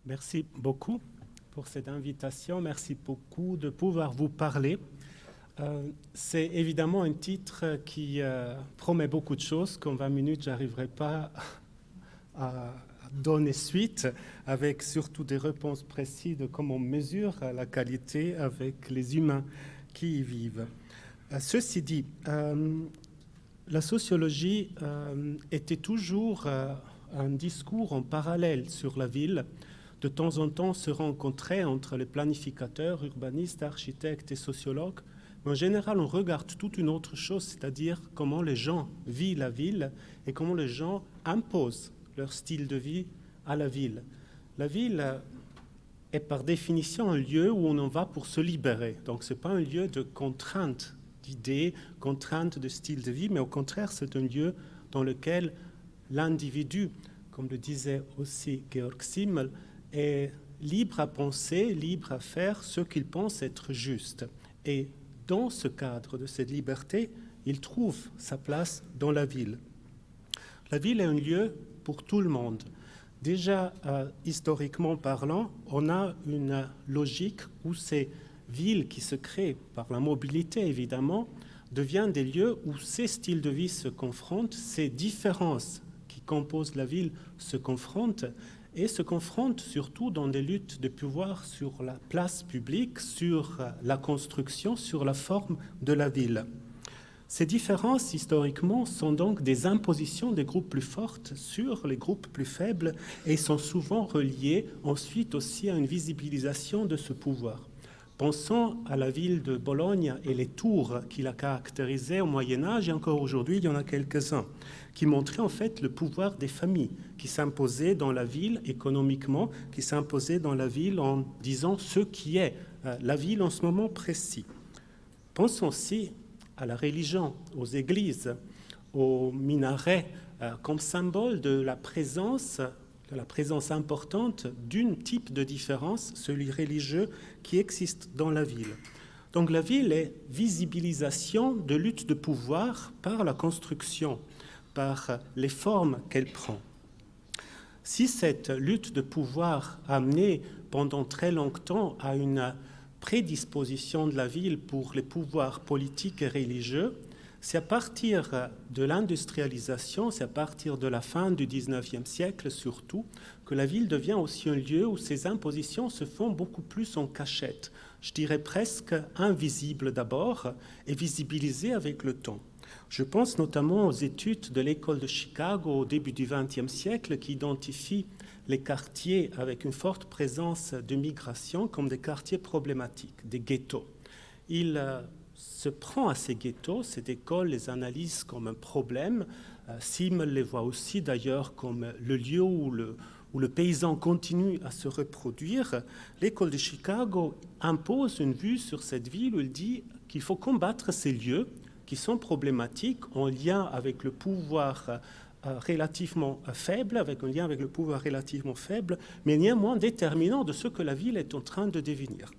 Merci beaucoup pour cette invitation. Merci beaucoup de pouvoir vous parler. C'est évidemment un titre qui promet beaucoup de choses. Qu'en 20 minutes, je n'arriverai pas à donner suite, avec surtout des réponses précises de comment on mesure la qualité avec les humains qui y vivent. Ceci dit, la sociologie était toujours un discours en parallèle sur la ville. De temps en temps, se rencontrait entre les planificateurs, urbanistes, architectes et sociologues. Mais en général, on regarde toute une autre chose, c'est-à-dire comment les gens vivent la ville et comment les gens imposent leur style de vie à la ville. La ville est par définition un lieu où on en va pour se libérer. Donc, ce n'est pas un lieu de contrainte d'idées, contrainte de style de vie, mais au contraire, c'est un lieu dans lequel l'individu, comme le disait aussi Georg Simmel, est libre à penser, libre à faire ce qu'il pense être juste. Et dans ce cadre de cette liberté, il trouve sa place dans la ville. La ville est un lieu pour tout le monde. Déjà, historiquement parlant, on a une logique où ces villes qui se créent par la mobilité, évidemment, deviennent des lieux où ces styles de vie se confrontent, ces différences qui composent la ville se confrontent, et se confrontent surtout dans des luttes de pouvoir sur la place publique, sur la construction, sur la forme de la ville. Ces différences, historiquement, sont donc des impositions des groupes plus fortes sur les groupes plus faibles et sont souvent reliées ensuite aussi à une visibilisation de ce pouvoir. Pensons à la ville de Bologne et les tours qui la caractérisaient au Moyen-Âge, et encore aujourd'hui, il y en a quelques-uns, qui montraient en fait le pouvoir des familles qui s'imposaient dans la ville économiquement, qui s'imposaient dans la ville en disant ce qui est la ville en ce moment précis. Pensons aussi à la religion, aux églises, aux minarets, comme symbole de la présence importante d'un type de différence, celui religieux, qui existe dans la ville. Donc la ville est visibilisation de lutte de pouvoir par la construction, par les formes qu'elle prend. Si cette lutte de pouvoir a amené pendant très longtemps à une prédisposition de la ville pour les pouvoirs politiques et religieux, c'est à partir de l'industrialisation, c'est à partir de la fin du XIXe siècle surtout, que la ville devient aussi un lieu où ces impositions se font beaucoup plus en cachette, je dirais presque invisibles d'abord et visibilisées avec le temps. Je pense notamment aux études de l'école de Chicago au début du XXe siècle qui identifient les quartiers avec une forte présence de migration comme des quartiers problématiques, des ghettos. Il se prend à ces ghettos, cette école les analyse comme un problème. Simmel les voit aussi d'ailleurs comme le lieu où le paysan continue à se reproduire. L'école de Chicago impose une vue sur cette ville où il dit qu'il faut combattre ces lieux qui sont problématiques en lien avec le pouvoir relativement faible, avec un lien avec le pouvoir relativement faible, mais néanmoins déterminant de ce que la ville est en train de devenir.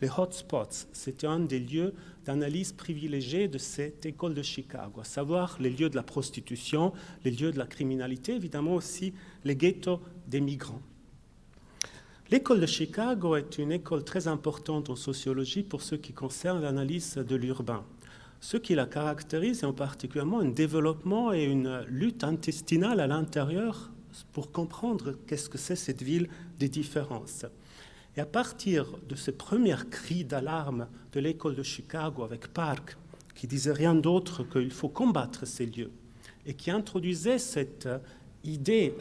Les hotspots, c'était un des lieux d'analyse privilégiés de cette école de Chicago, à savoir les lieux de la prostitution, les lieux de la criminalité, évidemment aussi les ghettos des migrants. L'école de Chicago est une école très importante en sociologie pour ce qui concerne l'analyse de l'urbain. Ce qui la caractérise est en particulièrement un développement et une lutte intestinale à l'intérieur pour comprendre qu'est-ce que c'est cette ville des différences. Et à partir de ces premiers cris d'alarme de l'école de Chicago avec Park, qui disait rien d'autre qu'il faut combattre ces lieux, et qui introduisait cette idée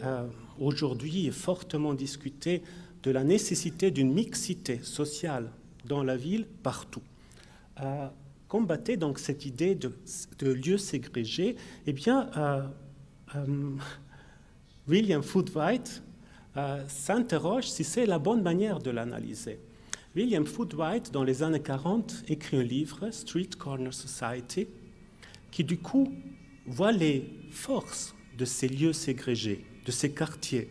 aujourd'hui fortement discutée de la nécessité d'une mixité sociale dans la ville partout, combattait donc cette idée de lieux ségrégés, eh bien, William Foodwhite s'interroge si c'est la bonne manière de l'analyser. William Foodwhite, dans les années 40, écrit un livre, Street Corner Society, qui du coup voit les forces de ces lieux ségrégés, de ces quartiers.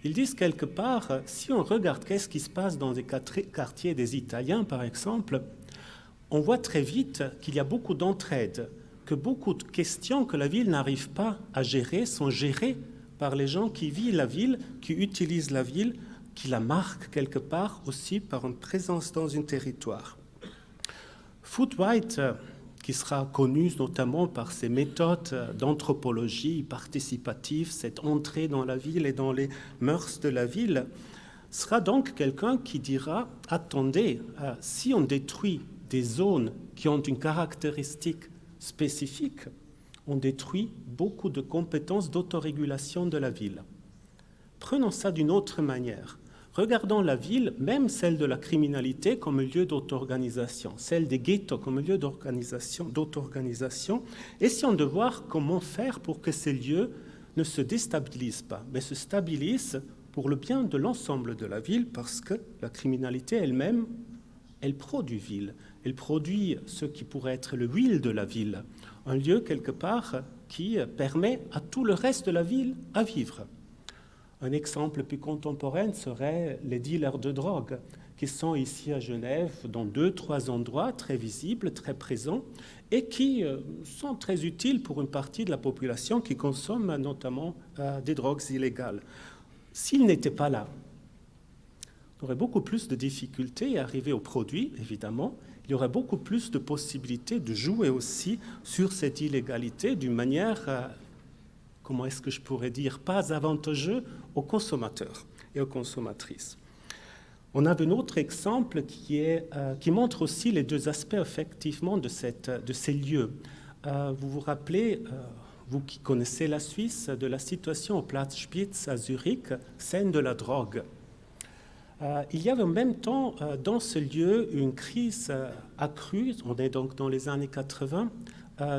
Ils disent quelque part, si on regarde qu'est-ce qui se passe dans des quartiers des Italiens, par exemple, on voit très vite qu'il y a beaucoup d'entraide, que beaucoup de questions que la ville n'arrive pas à gérer sont gérées par les gens qui vivent la ville, qui utilisent la ville qui la marque quelque part aussi par une présence dans un territoire. Foote-White, qui sera connu notamment par ses méthodes d'anthropologie participative, cette entrée dans la ville et dans les mœurs de la ville, sera donc quelqu'un qui dira « Attendez, si on détruit des zones qui ont une caractéristique spécifique, on détruit beaucoup de compétences d'autorégulation de la ville. Prenons ça d'une autre manière. Regardons la ville, même celle de la criminalité, comme un lieu d'auto-organisation, celle des ghettos comme un lieu d'auto-organisation, essayons de voir comment faire pour que ces lieux ne se déstabilisent pas, mais se stabilisent pour le bien de l'ensemble de la ville, parce que la criminalité elle-même, elle produit ville, elle produit ce qui pourrait être le huile de la ville, un lieu quelque part qui permet à tout le reste de la ville à vivre. Un exemple plus contemporain serait les dealers de drogue, qui sont ici à Genève dans 2-3 endroits très visibles, très présents, et qui sont très utiles pour une partie de la population qui consomme notamment des drogues illégales. S'ils n'étaient pas là, on aurait beaucoup plus de difficultés à arriver aux produits, évidemment. Il y aurait beaucoup plus de possibilités de jouer aussi sur cette illégalité d'une manière, comment est-ce que je pourrais dire, pas avantageuse aux consommateurs et aux consommatrices. On a un autre exemple qui montre aussi les deux aspects effectivement de ces lieux. Vous vous rappelez, vous qui connaissez la Suisse, de la situation au Platz Spitz à Zurich, scène de la drogue. Il y avait en même temps dans ce lieu une crise accrue, on est donc dans les années 80,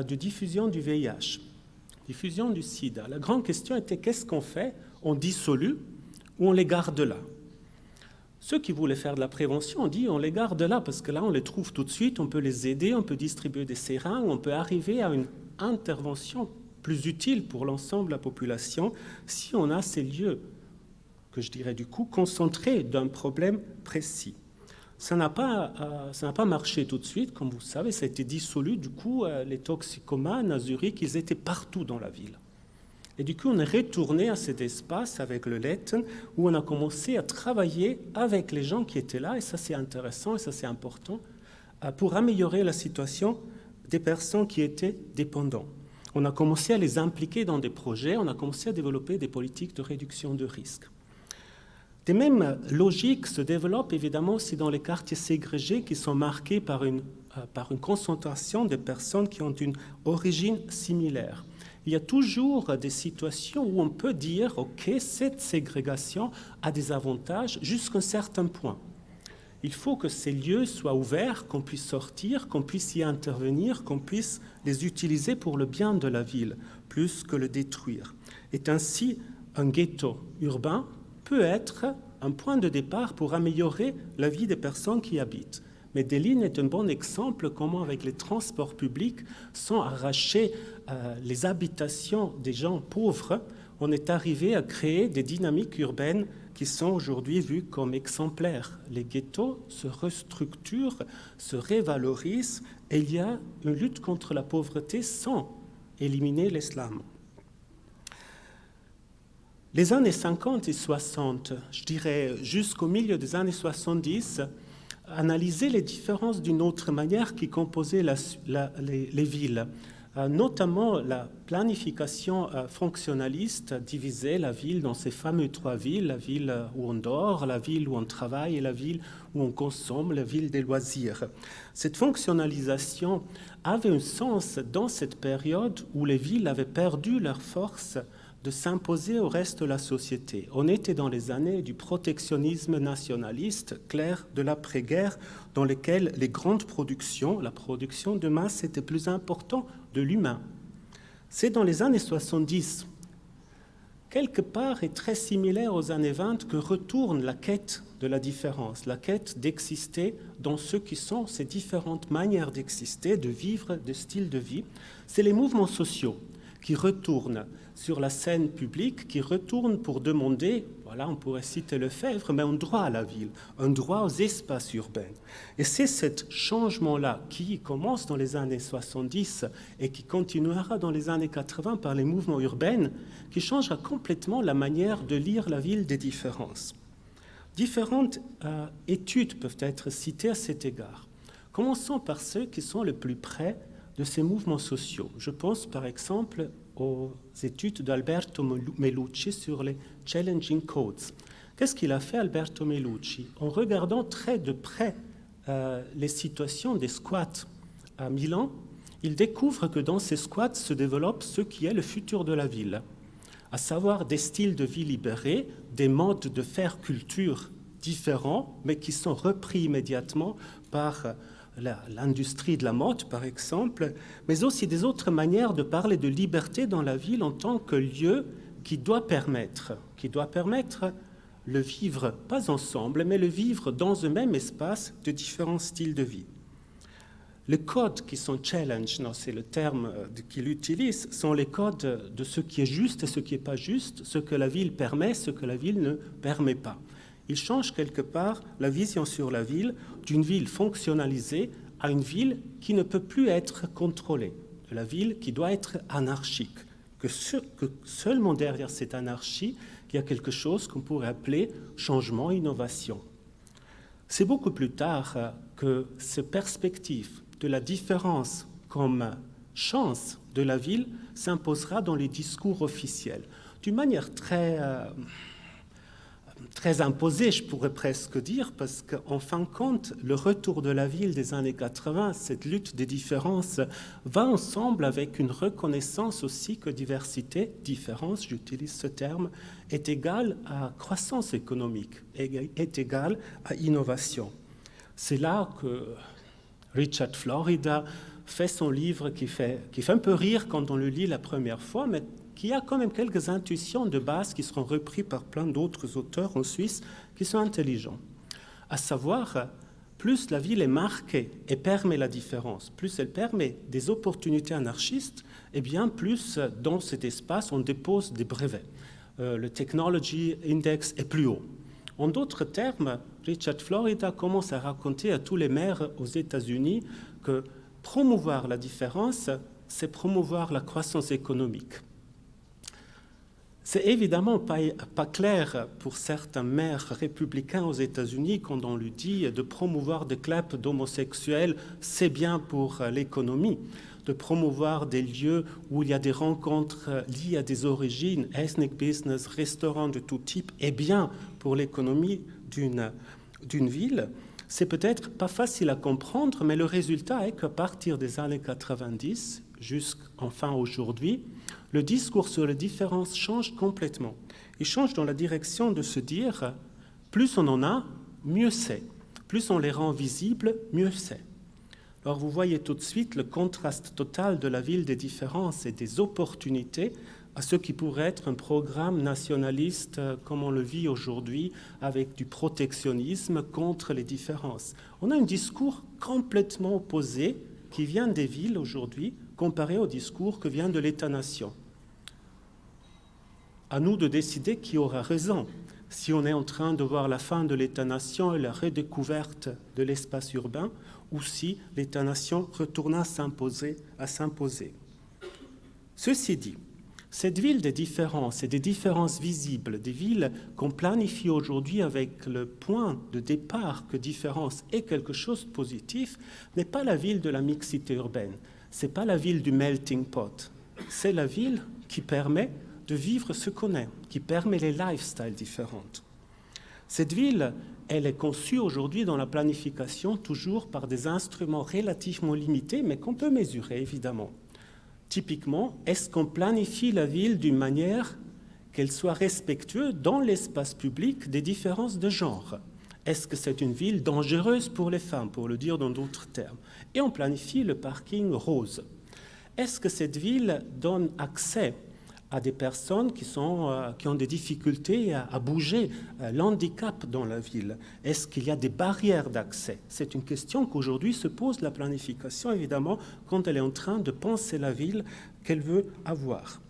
de diffusion du VIH, diffusion du sida. La grande question était qu'est-ce qu'on fait? On dissolue ou on les garde là? Ceux qui voulaient faire de la prévention ont dit on les garde là parce que là on les trouve tout de suite, on peut les aider, on peut distribuer des seringues, on peut arriver à une intervention plus utile pour l'ensemble de la population si on a ces lieux que je dirais du coup concentrés d'un problème précis. Ça n'a pas marché tout de suite, comme vous savez, ça a été dissolu. Du coup, les toxicomanes à Zurich, ils étaient partout dans la ville. Et du coup, on est retourné à cet espace avec le Letten, où on a commencé à travailler avec les gens qui étaient là, et ça c'est intéressant, et ça c'est important, pour améliorer la situation des personnes qui étaient dépendantes. On a commencé à les impliquer dans des projets, on a commencé à développer des politiques de réduction de risques. Des mêmes logiques se développent évidemment aussi dans les quartiers ségrégés qui sont marqués par une concentration de personnes qui ont une origine similaire. Il y a toujours des situations où on peut dire « Ok, cette ségrégation a des avantages jusqu'à un certain point. Il faut que ces lieux soient ouverts, qu'on puisse sortir, qu'on puisse y intervenir, qu'on puisse les utiliser pour le bien de la ville, plus que le détruire. » Et ainsi, un ghetto urbain peut être un point de départ pour améliorer la vie des personnes qui y habitent. Medellín est un bon exemple comment avec les transports publics sont arrachés les habitations des gens pauvres. On est arrivé à créer des dynamiques urbaines qui sont aujourd'hui vues comme exemplaires. Les ghettos se restructurent, se révalorisent et il y a une lutte contre la pauvreté sans éliminer l'islam. Les années 50 et 60, je dirais jusqu'au milieu des années 70, analysaient les différences d'une autre manière qui composaient les villes. Notamment la planification fonctionnaliste divisait la ville dans ces fameuses 3 villes, la ville où on dort, la ville où on travaille et la ville où on consomme, la ville des loisirs. Cette fonctionnalisation avait un sens dans cette période où les villes avaient perdu leur force de s'imposer au reste de la société. On était dans les années du protectionnisme nationaliste clair de l'après-guerre, dans lesquelles les grandes productions, la production de masse était plus importante de l'humain. C'est dans les années 70, quelque part et très similaire aux années 20, que retourne la quête de la différence, la quête d'exister dans ce qui sont ces différentes manières d'exister, de vivre, de style de vie. C'est les mouvements sociaux qui retournent sur la scène publique, qui retournent pour demander, voilà, on pourrait citer Lefebvre, mais un droit à la ville, un droit aux espaces urbains. Et c'est ce changement-là qui commence dans les années 70 et qui continuera dans les années 80 par les mouvements urbains, qui changera complètement la manière de lire la ville des différences. Différentes études peuvent être citées à cet égard. Commençons par ceux qui sont le plus près de ces mouvements sociaux. Je pense par exemple aux études d'Alberto Melucci sur les Challenging Codes. Qu'est-ce qu'il a fait, Alberto Melucci? En regardant très de près les situations des squats à Milan, il découvre que dans ces squats se développe ce qui est le futur de la ville, à savoir des styles de vie libérés, des modes de faire culture différents, mais qui sont repris immédiatement par l'industrie de la mode, par exemple, mais aussi des autres manières de parler de liberté dans la ville en tant que lieu qui doit permettre le vivre, pas ensemble, mais le vivre dans un même espace de différents styles de vie. Les codes qui sont challenge, c'est le terme qu'il utilise, sont les codes de ce qui est juste et ce qui n'est pas juste, ce que la ville permet, ce que la ville ne permet pas. Il change quelque part la vision sur la ville d'une ville fonctionnalisée à une ville qui ne peut plus être contrôlée, de la ville qui doit être anarchique, que seulement derrière cette anarchie, il y a quelque chose qu'on pourrait appeler changement, innovation. C'est beaucoup plus tard que ces perspectives de la différence comme chance de la ville s'imposera dans les discours officiels, d'une manière très imposée, je pourrais presque dire, parce qu'en fin de compte, le retour de la ville des années 80, cette lutte des différences, va ensemble avec une reconnaissance aussi que diversité, différence, j'utilise ce terme, est égale à croissance économique, est égale à innovation. C'est là que Richard Florida fait son livre qui fait un peu rire quand on le lit la première fois, mais qui a quand même quelques intuitions de base qui seront reprises par plein d'autres auteurs en Suisse qui sont intelligents. À savoir, plus la ville est marquée et permet la différence, plus elle permet des opportunités anarchistes, et bien plus dans cet espace on dépose des brevets. Le Technology Index est plus haut. En d'autres termes, Richard Florida commence à raconter à tous les maires aux États-Unis que promouvoir la différence, c'est promouvoir la croissance économique. C'est évidemment pas clair pour certains maires républicains aux États-Unis quand on lui dit de promouvoir des clubs d'homosexuels, c'est bien pour l'économie. De promouvoir des lieux où il y a des rencontres liées à des origines, ethnic business, restaurants de tout type, est bien pour l'économie d'une ville. C'est peut-être pas facile à comprendre, mais le résultat est qu'à partir des années 90, jusqu'enfin aujourd'hui, le discours sur les différences change complètement. Il change dans la direction de se dire, plus on en a, mieux c'est. Plus on les rend visibles, mieux c'est. Alors vous voyez tout de suite le contraste total de la ville des différences et des opportunités à ce qui pourrait être un programme nationaliste comme on le vit aujourd'hui avec du protectionnisme contre les différences. On a un discours complètement opposé qui vient des villes aujourd'hui comparé au discours que vient de l'État-nation. À nous de décider qui aura raison. Si on est en train de voir la fin de l'État-nation et la redécouverte de l'espace urbain, ou si l'État-nation retourna à s'imposer. Ceci dit, cette ville des différences et des différences visibles, des villes qu'on planifie aujourd'hui avec le point de départ que différence est quelque chose de positif, n'est pas la ville de la mixité urbaine, c'est pas la ville du melting pot, c'est la ville qui permet de vivre ce qu'on est, qui permet les lifestyles différents. Cette ville, elle est conçue aujourd'hui dans la planification toujours par des instruments relativement limités, mais qu'on peut mesurer évidemment. Typiquement, est-ce qu'on planifie la ville d'une manière qu'elle soit respectueuse dans l'espace public des différences de genre? Est-ce que c'est une ville dangereuse pour les femmes, pour le dire dans d'autres termes? Et on planifie le parking rose. Est-ce que cette ville donne accès à des personnes qui ont des difficultés à bouger, l'handicap dans la ville? Est-ce qu'il y a des barrières d'accès? C'est une question qu'aujourd'hui se pose la planification, évidemment, quand elle est en train de penser la ville qu'elle veut avoir.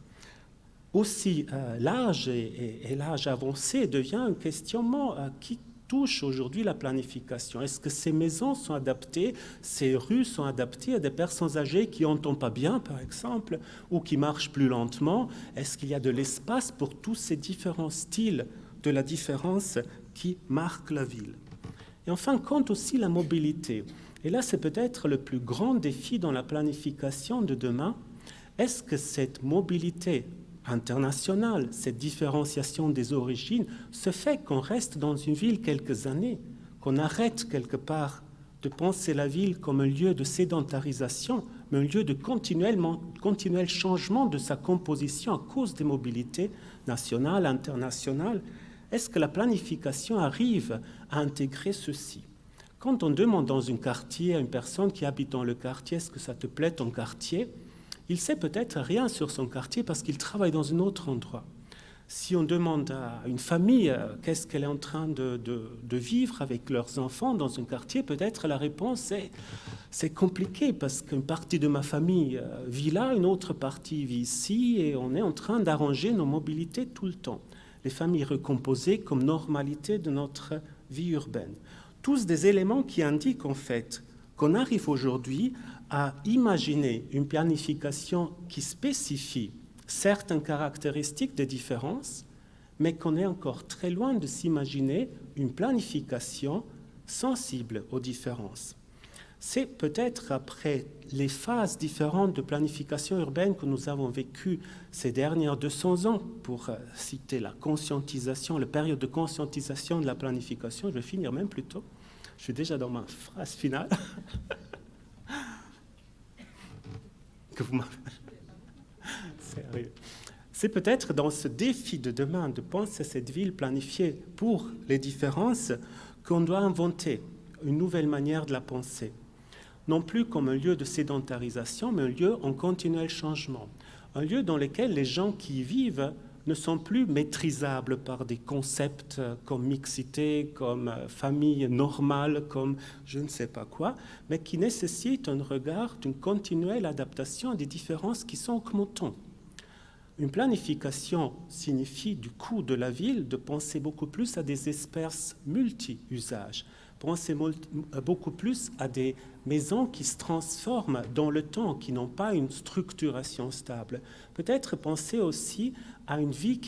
Aussi, l'âge et l'âge avancé devient un questionnement qui touche aujourd'hui la planification. Est-ce que ces maisons sont adaptées, ces rues sont adaptées à des personnes âgées qui n'entendent pas bien, par exemple, ou qui marchent plus lentement? Est-ce qu'il y a de l'espace pour tous ces différents styles de la différence qui marquent la ville. Et enfin, compte aussi la mobilité. Et là, c'est peut-être le plus grand défi dans la planification de demain. Est-ce que cette mobilité internationale, cette différenciation des origines, se fait qu'on reste dans une ville quelques années, qu'on arrête quelque part de penser la ville comme un lieu de sédentarisation, mais un lieu de continuel changement de sa composition à cause des mobilités nationales, internationales? Est-ce que la planification arrive à intégrer ceci? Quand on demande dans un quartier à une personne qui habite dans le quartier, est-ce que ça te plaît ton quartier? Il sait peut-être rien sur son quartier parce qu'il travaille dans un autre endroit. Si on demande à une famille qu'est-ce qu'elle est en train de vivre avec leurs enfants dans un quartier, peut-être la réponse est c'est compliqué parce qu'une partie de ma famille vit là, une autre partie vit ici et on est en train d'arranger nos mobilités tout le temps. Les familles recomposées comme normalité de notre vie urbaine. Tous des éléments qui indiquent en fait qu'on arrive aujourd'hui à imaginer une planification qui spécifie certaines caractéristiques des différences, mais qu'on est encore très loin de s'imaginer une planification sensible aux différences. C'est peut-être après les phases différentes de planification urbaine que nous avons vécues ces dernières 200 ans, pour citer la conscientisation, la période de conscientisation de la planification. Je vais finir même plus tôt. Je suis déjà dans ma phrase finale. Que vous m'avez... Sérieux. C'est peut-être dans ce défi de demain de penser cette ville planifiée pour les différences qu'on doit inventer une nouvelle manière de la penser. Non plus comme un lieu de sédentarisation, mais un lieu en continuel changement. Un lieu dans lequel les gens qui y vivent ne sont plus maîtrisables par des concepts comme mixité, comme famille normale, comme je ne sais pas quoi, mais qui nécessitent un regard d'une continuelle adaptation à des différences qui sont augmentantes. Une planification signifie du coup de la ville de penser beaucoup plus à des espaces multi-usages, penser beaucoup plus à des maisons qui se transforment dans le temps, qui n'ont pas une structuration stable. Peut-être penser aussi à une ville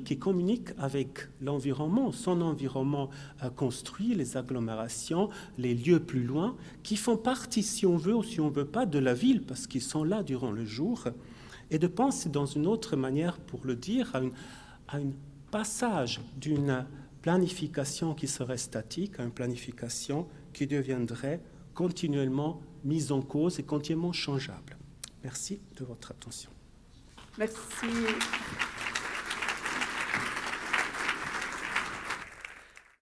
qui communique avec l'environnement, son environnement construit, les agglomérations, les lieux plus loin, qui font partie, si on veut ou si on ne veut pas, de la ville, parce qu'ils sont là durant le jour, et de penser dans une autre manière, pour le dire, à un passage d'une planification qui serait statique à une planification qui deviendrait continuellement mise en cause et continuellement changeable. Merci de votre attention. Merci.